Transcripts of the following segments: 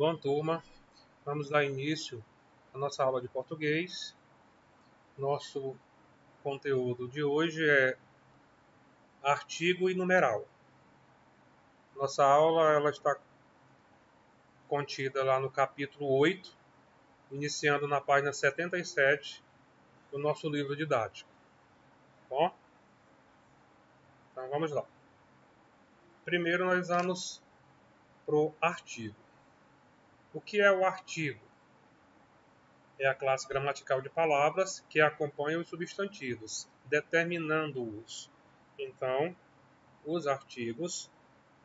Bom, turma, vamos dar início à nossa aula de português. Nosso conteúdo de hoje é artigo e numeral. Nossa aula ela está contida lá no capítulo 8, iniciando na página 77 do nosso livro didático. Bom? Então vamos lá. Primeiro nós vamos para o artigo. O que é o artigo? É a classe gramatical de palavras que acompanha os substantivos, determinando-os. Então, os artigos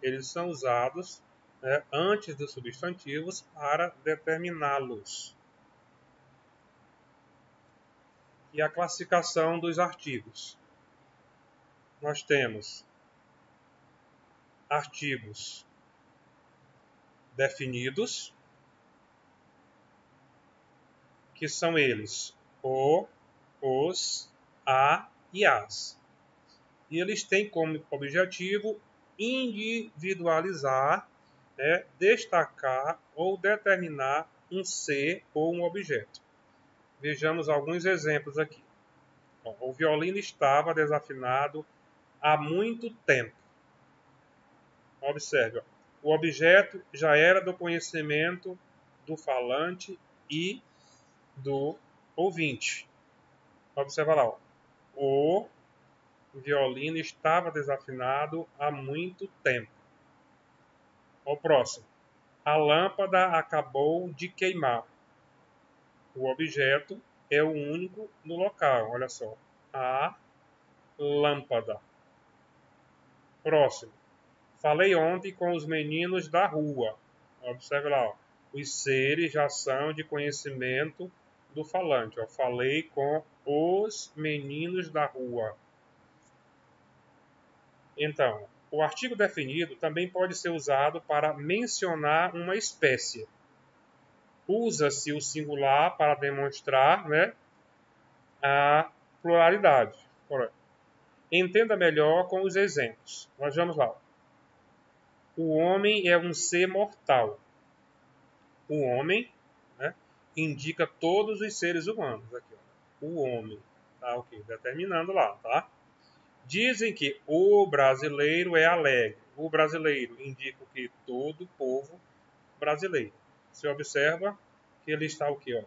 eles são usados antes dos substantivos para determiná-los. E a classificação dos artigos. Nós temos artigos definidos, que são eles o, os, a e as. E eles têm como objetivo individualizar, destacar ou determinar um ser ou um objeto. Vejamos alguns exemplos aqui. O violino estava desafinado há muito tempo. Observe, o objeto já era do conhecimento do falante e do ouvinte. Observa lá, o violino estava desafinado há muito tempo. O próximo, a lâmpada acabou de queimar. O objeto é o único no local, olha só, a lâmpada. Próximo, falei ontem com os meninos da rua. Observe lá, os seres já são de conhecimento do falante. Falei com os meninos da rua. Então, o artigo definido também pode ser usado para mencionar uma espécie. Usa-se o singular para demonstrar a pluralidade. Entenda melhor com os exemplos. Nós vamos lá. O homem é um ser mortal. O homem indica todos os seres humanos. Aqui, o homem. Tá, ok. Determinando lá, tá? Dizem que o brasileiro é alegre. O brasileiro indica o que? Todo o povo brasileiro. Você observa que ele está o quê?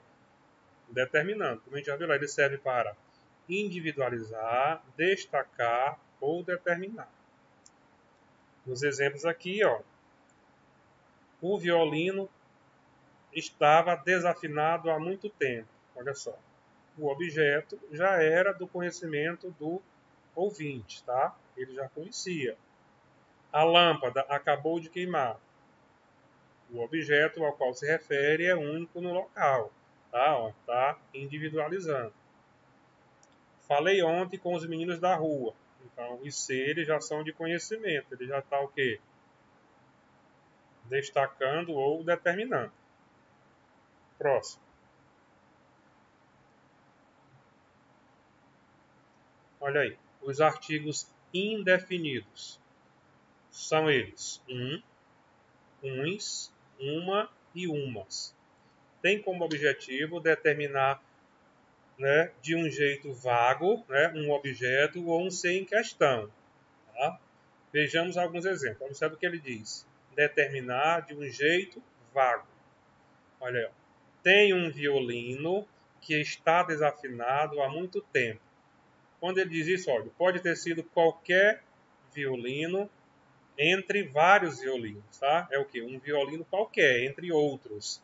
Determinando. Como a gente já viu lá, ele serve para individualizar, destacar ou determinar. Nos exemplos aqui, o violino estava desafinado há muito tempo. Olha só. O objeto já era do conhecimento do ouvinte, tá? Ele já conhecia. A lâmpada acabou de queimar. O objeto ao qual se refere é único no local, tá? Tá individualizando. Falei ontem com os meninos da rua. Então, os seres já são de conhecimento. Ele já está o quê? Destacando ou determinando. Próximo. Olha aí. Os artigos indefinidos. São eles uns, uma e umas. Tem como objetivo determinar de um jeito vago um objeto ou um ser em questão. Tá? Vejamos alguns exemplos. Observe o que ele diz. Determinar de um jeito vago. Olha aí. Tem um violino que está desafinado há muito tempo. Quando ele diz isso, olha, pode ter sido qualquer violino entre vários violinos. Tá? É o quê? Um violino qualquer, entre outros.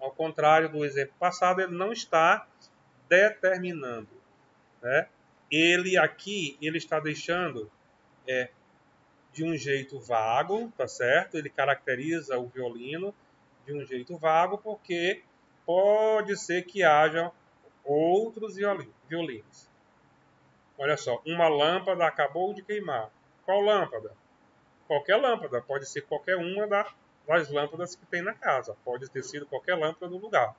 Ao contrário do exemplo passado, ele não está determinando. Ele aqui, ele está deixando de um jeito vago, tá certo? Ele caracteriza o violino de um jeito vago porque pode ser que haja outros violinos. Olha só, uma lâmpada acabou de queimar. Qual lâmpada? Qualquer lâmpada, pode ser qualquer uma das lâmpadas que tem na casa. Pode ter sido qualquer lâmpada do lugar.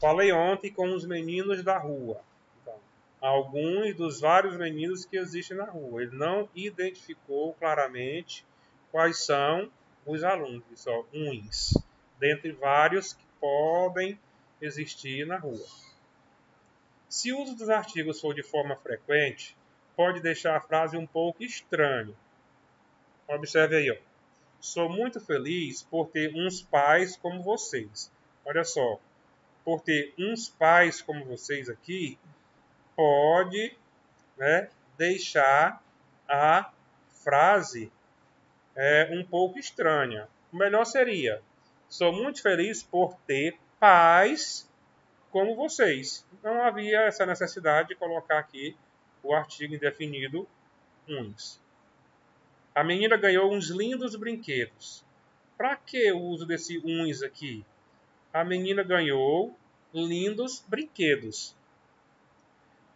Falei ontem com os meninos da rua. Então, alguns dos vários meninos que existem na rua. Ele não identificou claramente quais são os alunos. Só uns. dentre vários que podem existir na rua. Se o uso dos artigos for de forma frequente, pode deixar a frase um pouco estranha. Observe aí, ó. Sou muito feliz por ter uns pais como vocês. Olha só, por ter uns pais como vocês aqui, pode, né, deixar a frase um pouco estranha. O melhor seria: sou muito feliz por ter pais como vocês. Não havia essa necessidade de colocar aqui o artigo indefinido uns. A menina ganhou uns lindos brinquedos. Para que o uso desse uns aqui? A menina ganhou lindos brinquedos.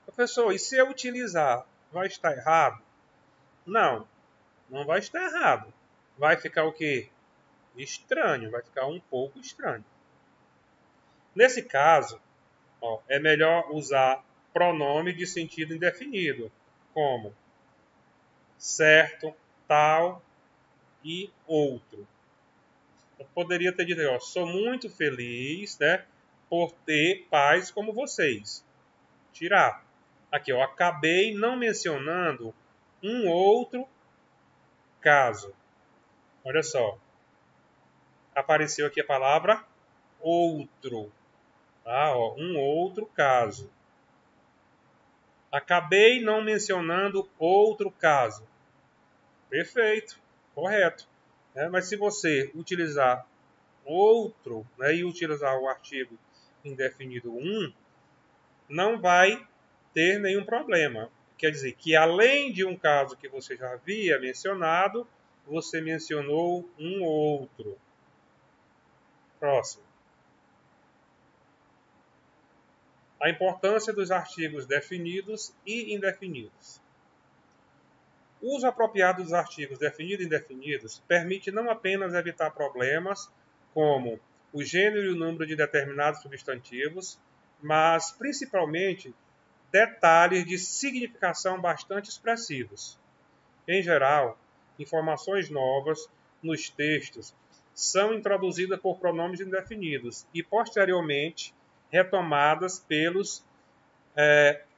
Professor, e se eu utilizar, vai estar errado? Não, não vai estar errado. Vai ficar o quê? Estranho, vai ficar um pouco estranho. Nesse caso, ó, é melhor usar pronome de sentido indefinido, como certo, tal e outro. Eu poderia ter dito, ó, sou muito feliz, né, por ter pais como vocês. Tirar. Aqui, ó, acabei não mencionando um outro caso. Olha só. Apareceu aqui a palavra outro. Tá? Ó, um outro caso. Acabei não mencionando outro caso. Perfeito. Correto. Mas se você utilizar outro, né, e utilizar o artigo indefinido um, não vai ter nenhum problema. Quer dizer que além de um caso que você já havia mencionado, você mencionou um outro. Próximo. A importância dos artigos definidos e indefinidos. O uso apropriado dos artigos definidos e indefinidos permite não apenas evitar problemas como o gênero e o número de determinados substantivos, mas principalmente detalhes de significação bastante expressivos. Em geral, informações novas nos textos são introduzidas por pronomes indefinidos e, posteriormente, retomadas pelos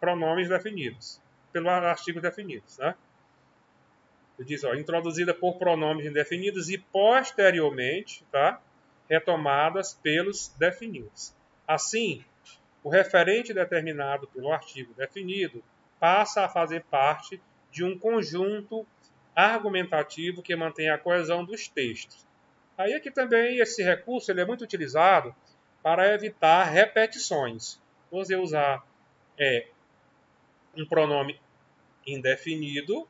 pronomes definidos, pelos artigos definidos. Né? Ele diz, ó, introduzida por pronomes indefinidos e, posteriormente, tá? Retomadas pelos definidos. Assim, o referente determinado pelo artigo definido passa a fazer parte de um conjunto argumentativo que mantém a coesão dos textos. Aí aqui também esse recurso ele é muito utilizado para evitar repetições. Você usar um pronome indefinido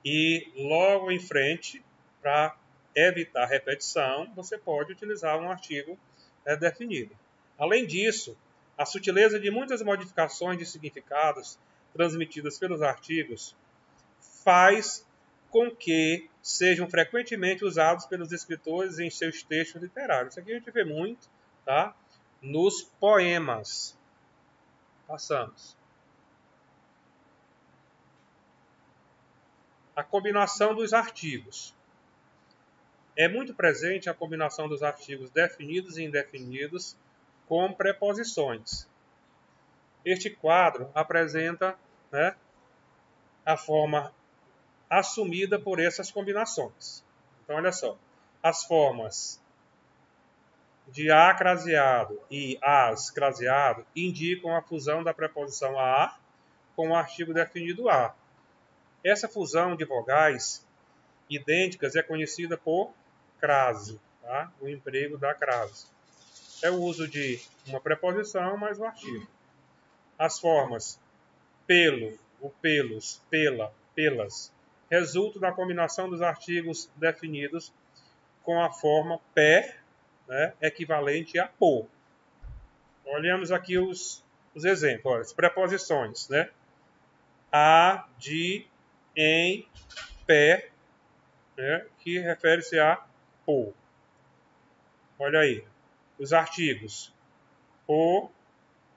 e logo em frente, para evitar repetição, você pode utilizar um artigo definido. Além disso, a sutileza de muitas modificações de significados transmitidas pelos artigos faz com que sejam frequentemente usados pelos escritores em seus textos literários. Isso aqui a gente vê muito, tá? Nos poemas. Passamos. A combinação dos artigos. É muito presente a combinação dos artigos definidos e indefinidos com preposições. Este quadro apresenta, né, a forma assumida por essas combinações. Então, olha só. As formas de a craseado e as craseado indicam a fusão da preposição a com o artigo definido a. Essa fusão de vogais idênticas é conhecida por crase, tá? O emprego da crase. É o uso de uma preposição mais o artigo. As formas pelo, o pelos, pela, pelas, resultam da combinação dos artigos definidos com a forma pé, né, equivalente a por. Olhamos aqui os exemplos, olha, as preposições, né? A, de, em, pé, né, que refere-se a por. Olha aí, os artigos o,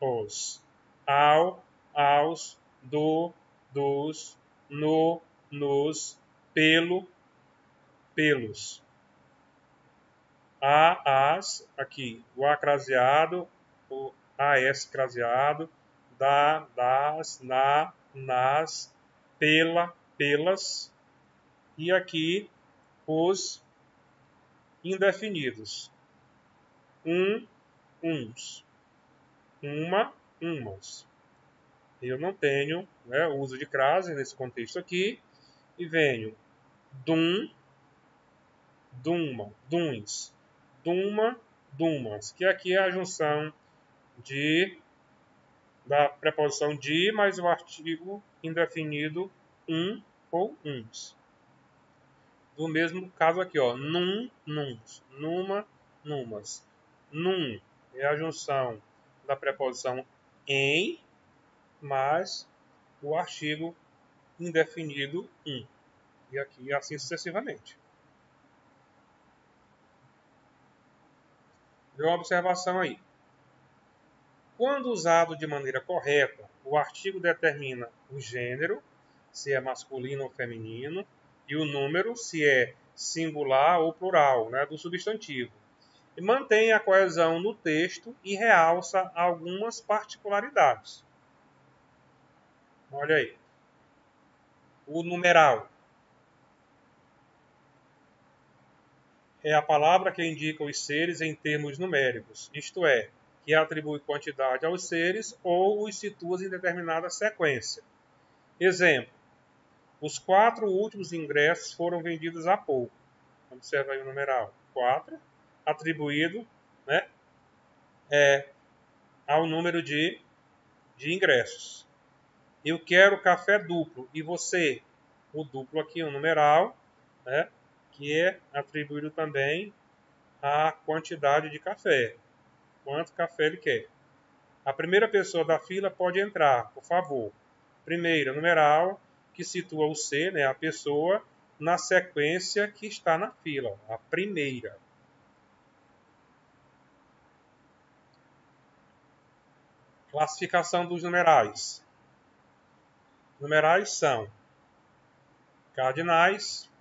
os, ao, aos, do, dos, no, nos, pelo, pelos. as, aqui, o a craseado, o as craseado, das, nas, pelas, e aqui os indefinidos. Uns, umas. Eu não tenho, né, o uso de crase nesse contexto aqui, e venho duns, dumas, que aqui é a junção da preposição de mais o artigo indefinido ou uns. Do mesmo caso aqui, ó, nuns, numas. Num é a junção da preposição em mais o artigo indefinido e aqui assim sucessivamente. Deu uma observação aí. Quando usado de maneira correta, o artigo determina o gênero, se é masculino ou feminino, e o número, se é singular ou plural, né, do substantivo. E mantém a coesão no texto e realça algumas particularidades. Olha aí. O numeral é a palavra que indica os seres em termos numéricos, isto é, que atribui quantidade aos seres ou os situa em determinada sequência. Exemplo: os 4 últimos ingressos foram vendidos há pouco. Observa aí o numeral 4, atribuído, né, ao número de ingressos. Eu quero café duplo. E você? O duplo aqui, o numeral, né, que é atribuído também à quantidade de café. Quanto café ele quer. A primeira pessoa da fila pode entrar, por favor. Primeira, numeral, que situa o C, né, a pessoa, na sequência que está na fila. A primeira. Classificação dos numerais. Numerais são cardinais,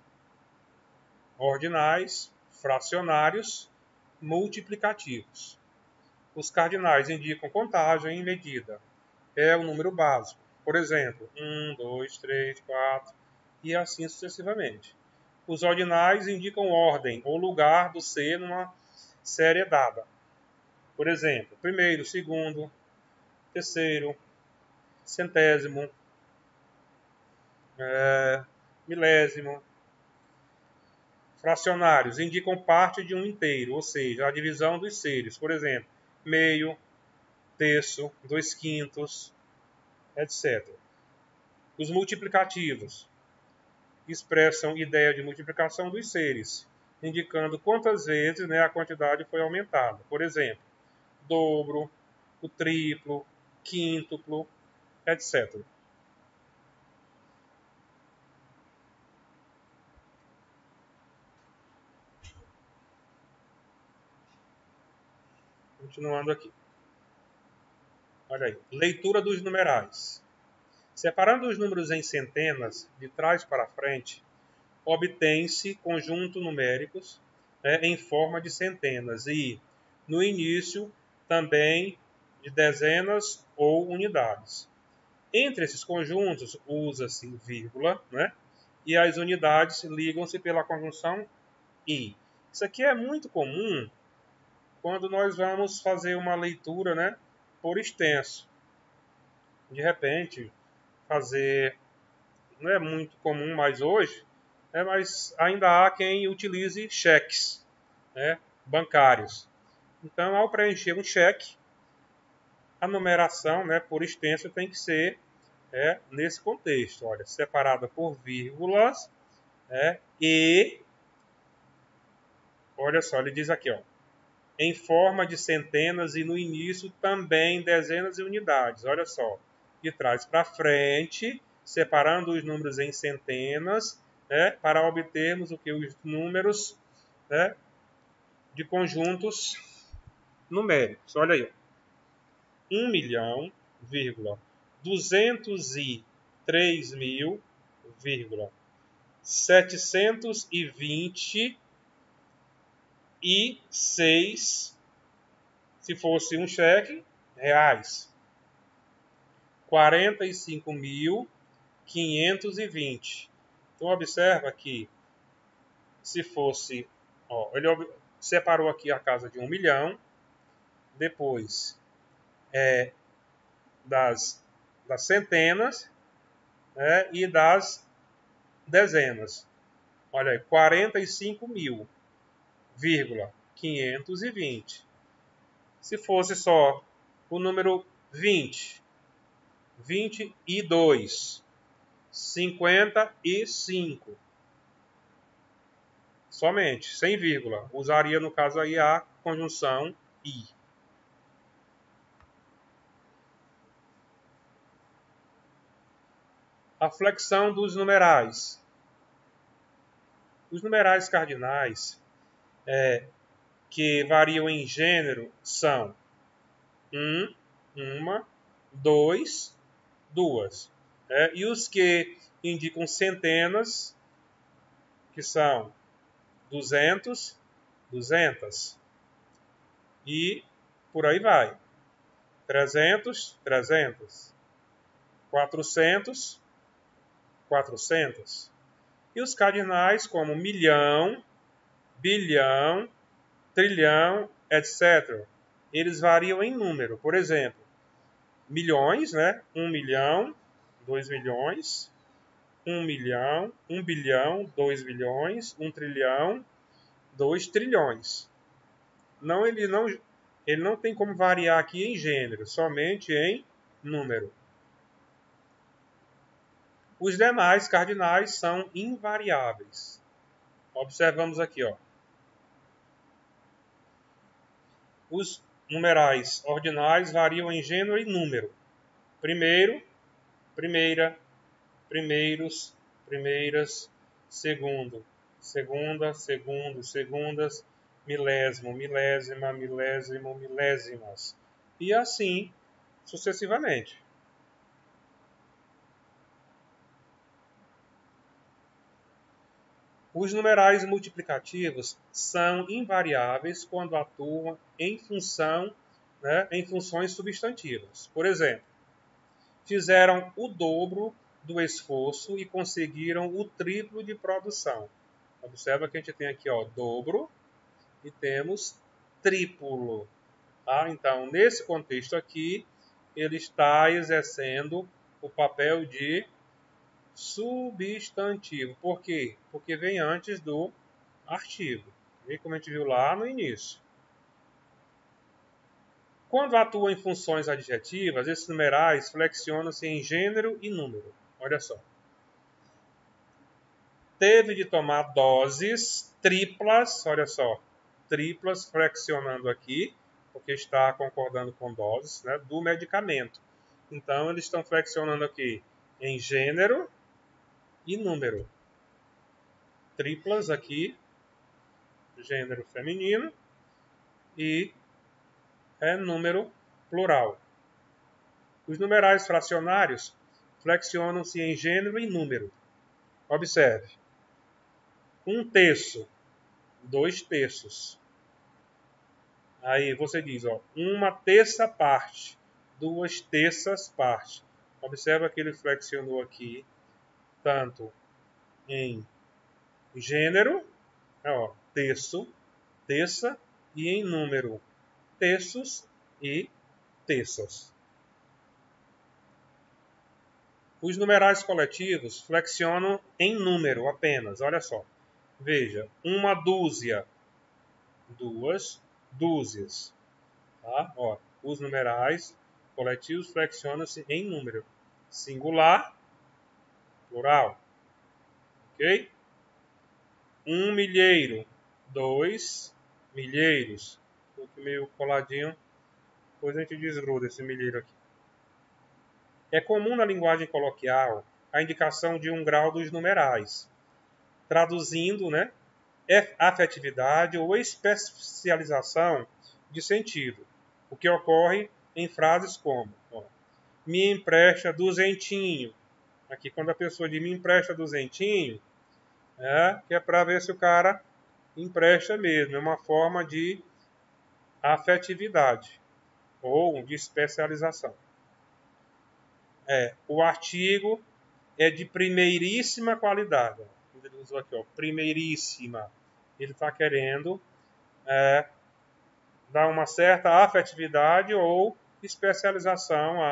ordinais, fracionários, multiplicativos. Os cardinais indicam contagem em medida. É o número básico. Por exemplo, 1, 2, 3, 4 e assim sucessivamente. Os ordinais indicam ordem ou lugar do ser numa série dada. Por exemplo, primeiro, segundo, terceiro, centésimo, milésimo. Fracionários indicam parte de um inteiro, ou seja, a divisão dos seres. Por exemplo, meio, terço, 2/5, etc. Os multiplicativos expressam ideia de multiplicação dos seres, indicando quantas vezes, né, a quantidade foi aumentada. Por exemplo, dobro, o triplo, quíntuplo, etc. Continuando aqui. Olha aí. Leitura dos numerais. Separando os números em centenas, de trás para frente, obtém-se conjuntos numéricos, né, em forma de centenas e, no início, também de dezenas ou unidades. Entre esses conjuntos, usa-se vírgula, né, e as unidades ligam-se pela conjunção e. Isso aqui é muito comum quando nós vamos fazer uma leitura, né, por extenso. De repente, fazer, não é muito comum mais hoje, mas ainda há quem utilize cheques, né, bancários. Então, ao preencher um cheque, a numeração, né, por extenso tem que ser nesse contexto, olha, separada por vírgulas, e, olha só, ele diz aqui, ó, em forma de centenas e no início também dezenas e unidades, olha só, de trás para frente, separando os números em centenas, para obtermos o que os números, né, de conjuntos numéricos. Olha aí, 1.203.720 e 6, se fosse um cheque, reais. 45.520. Então, observa que se fosse... Ó, ele separou aqui a casa de 1 milhão. Depois, das centenas, né, e das dezenas. Olha aí, 45.520. Se fosse só o número 20, 22, 55, somente, sem vírgula. Usaria, no caso aí, a conjunção I. A flexão dos numerais. Os numerais cardinais que variam em gênero são 1, uma, 2, duas. E os que indicam centenas, que são 200, 200. E por aí vai. 300, 300. 400, 400. E os cardinais como milhão, bilhão, trilhão, etc. Eles variam em número. Por exemplo, milhões, né? 1 milhão, 2 milhões, 1 milhão, 1 bilhão, 2 bilhões, 1 trilhão, 2 trilhões. Ele não tem como variar aqui em gênero, somente em número. Os demais cardinais são invariáveis. Observamos aqui, ó. Os numerais ordinais variam em gênero e número. Primeiro, primeira, primeiros, primeiras, segundo, segunda, segundo, segundas, milésimo, milésima, milésimo, milésimas. E assim sucessivamente. Os numerais multiplicativos são invariáveis quando atuam em função, né, em funções substantivas. Por exemplo, fizeram o dobro do esforço e conseguiram o triplo de produção. Observa que a gente tem aqui, ó, dobro e temos triplo. Tá? Então, nesse contexto aqui, ele está exercendo o papel de substantivo. Por quê? Porque vem antes do artigo. E como a gente viu lá no início. Quando atua em funções adjetivas, esses numerais flexionam-se em gênero e número. Olha só. Teve de tomar doses triplas, olha só, triplas flexionando aqui, porque está concordando com doses, né, do medicamento. Então, eles estão flexionando aqui em gênero e número. Triplas aqui, gênero feminino, e número plural. Os numerais fracionários flexionam-se em gênero e número. Observe. 1/3, 2/3. Aí você diz, ó, 1/3 parte, 2/3 parte. Observa que ele flexionou aqui, tanto em gênero, ó, terço, terça, e em número, terços e terças. Os numerais coletivos flexionam em número apenas, olha só. Veja, 1 dúzia, 2 dúzias. Tá? Ó, os numerais coletivos flexionam-se em número. Singular, plural. Ok? 1 milheiro, 2 milheiros. Ficou meio coladinho. Depois a gente desgruda esse milheiro aqui. É comum na linguagem coloquial a indicação de um grau dos numerais, traduzindo, né, afetividade ou especialização de sentido, o que ocorre em frases como, ó, me empresta duzentinho. Aqui quando a pessoa diz me empresta duzentinho, que é para ver se o cara empresta mesmo, é uma forma de afetividade ou de especialização. O artigo é de primeiríssima qualidade. Ele usou aqui, ó, primeiríssima. Ele está querendo dar uma certa afetividade ou especialização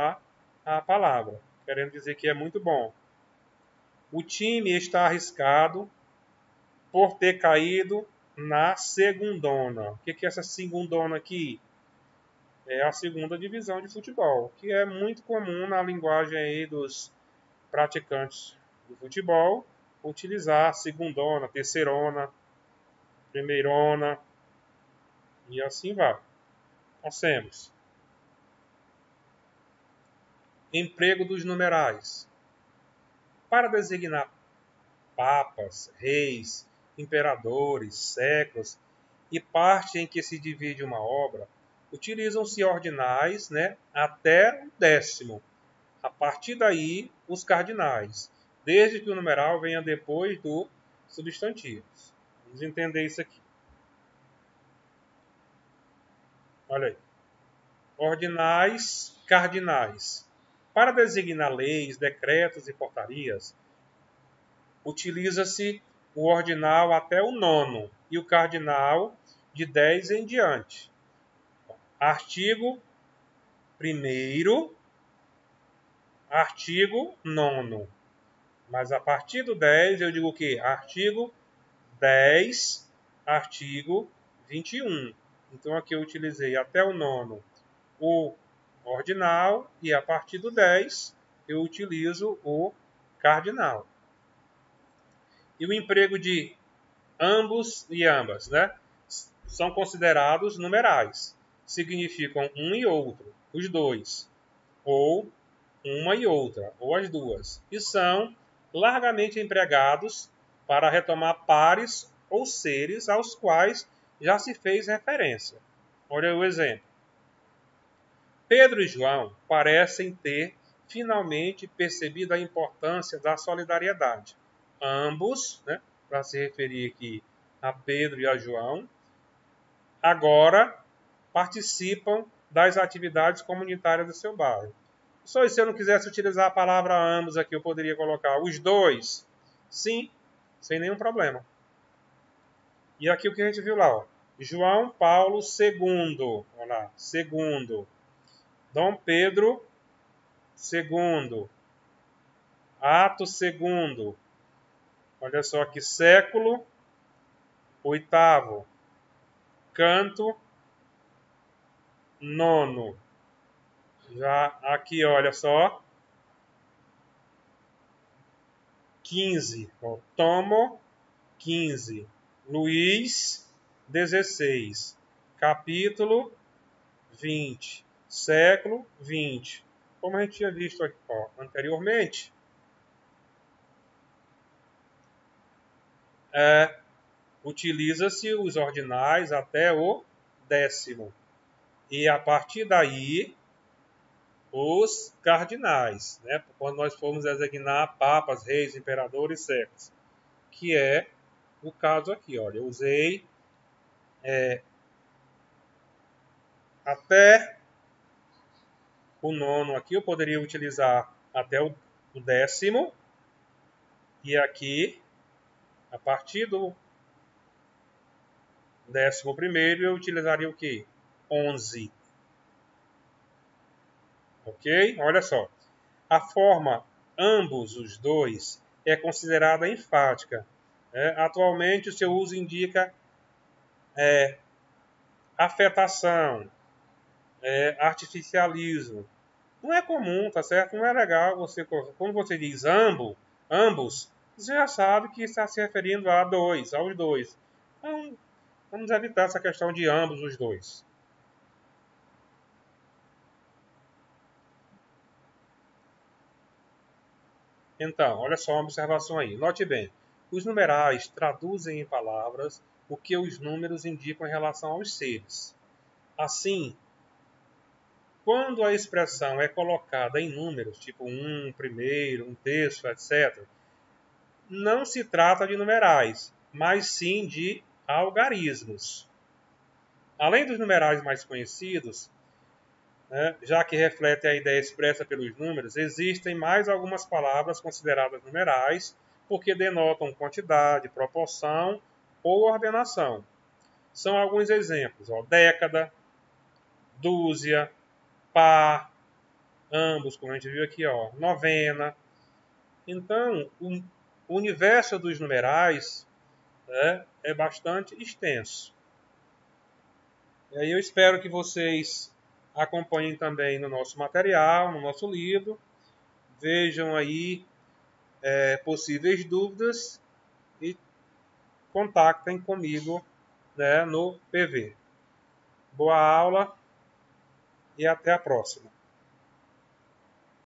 à palavra, querendo dizer que é muito bom. O time está arriscado por ter caído na segundona. O que é essa segundona aqui? É a segunda divisão de futebol, que é muito comum na linguagem aí dos praticantes do futebol, utilizar segundona, terceirona, primeirona, e assim vai. Nós temos emprego dos numerais. Para designar papas, reis, imperadores, séculos e parte em que se divide uma obra, utilizam-se ordinais, até o 10º. A partir daí, os cardinais, desde que o numeral venha depois do substantivo. Vamos entender isso aqui. Olha aí. Ordinais, cardinais. Para designar leis, decretos e portarias, utiliza-se o ordinal até o 9º e o cardinal de 10 em diante. Artigo 1º, artigo 9º. Mas a partir do 10 eu digo o quê? Artigo 10, artigo 21. Então aqui eu utilizei até o 9º o ordinal e a partir do 10 eu utilizo o cardinal. E o emprego de ambos e ambas, são considerados numerais. Significam um e outro, os dois, ou uma e outra, ou as duas. E são largamente empregados para retomar pares ou seres aos quais já se fez referência. Olha o exemplo. Pedro e João parecem ter finalmente percebido a importância da solidariedade. Ambos, para se referir aqui a Pedro e a João, agora participam das atividades comunitárias do seu bairro. Só se eu não quisesse utilizar a palavra ambos aqui, eu poderia colocar os dois. Sim, sem nenhum problema. E aqui o que a gente viu lá, ó. João Paulo II, olha lá, segundo. Dom Pedro II, Ato II, olha só aqui, século VIII, canto nono. Já aqui, olha só, 15, ó, tomo 15, Luís 16, capítulo 20, século 20. Como a gente tinha visto aqui, ó, anteriormente, utiliza-se os ordinais até o 10º. E a partir daí, os cardinais, quando nós formos designar papas, reis, imperadores, séculos, que é o caso aqui. Olha, eu usei até o 9º aqui, eu poderia utilizar até o 10º, e aqui, a partir do 11º, eu utilizaria o quê? 11. Ok? Olha só. A forma ambos os dois é considerada enfática. Atualmente, o seu uso indica afetação, artificialismo. Não é comum, tá certo? Não é legal você... Quando você diz ambos, você já sabe que está se referindo aos dois. Então, vamos evitar essa questão de ambos os dois. Então, olha só uma observação aí. Note bem, os numerais traduzem em palavras o que os números indicam em relação aos seres. Assim, quando a expressão é colocada em números, tipo 1, primeiro, 1/3, etc., não se trata de numerais, mas sim de algarismos. Além dos numerais mais conhecidos, né, já que refletem a ideia expressa pelos números, existem mais algumas palavras consideradas numerais, porque denotam quantidade, proporção ou ordenação. São alguns exemplos: década, dúzia, par, ambos, como a gente viu aqui, novena. Então, o universo dos numerais, né, é bastante extenso. E aí eu espero que vocês acompanhem também no nosso material, no nosso livro, vejam aí possíveis dúvidas e contactem comigo, né, no PV. Boa aula e até a próxima.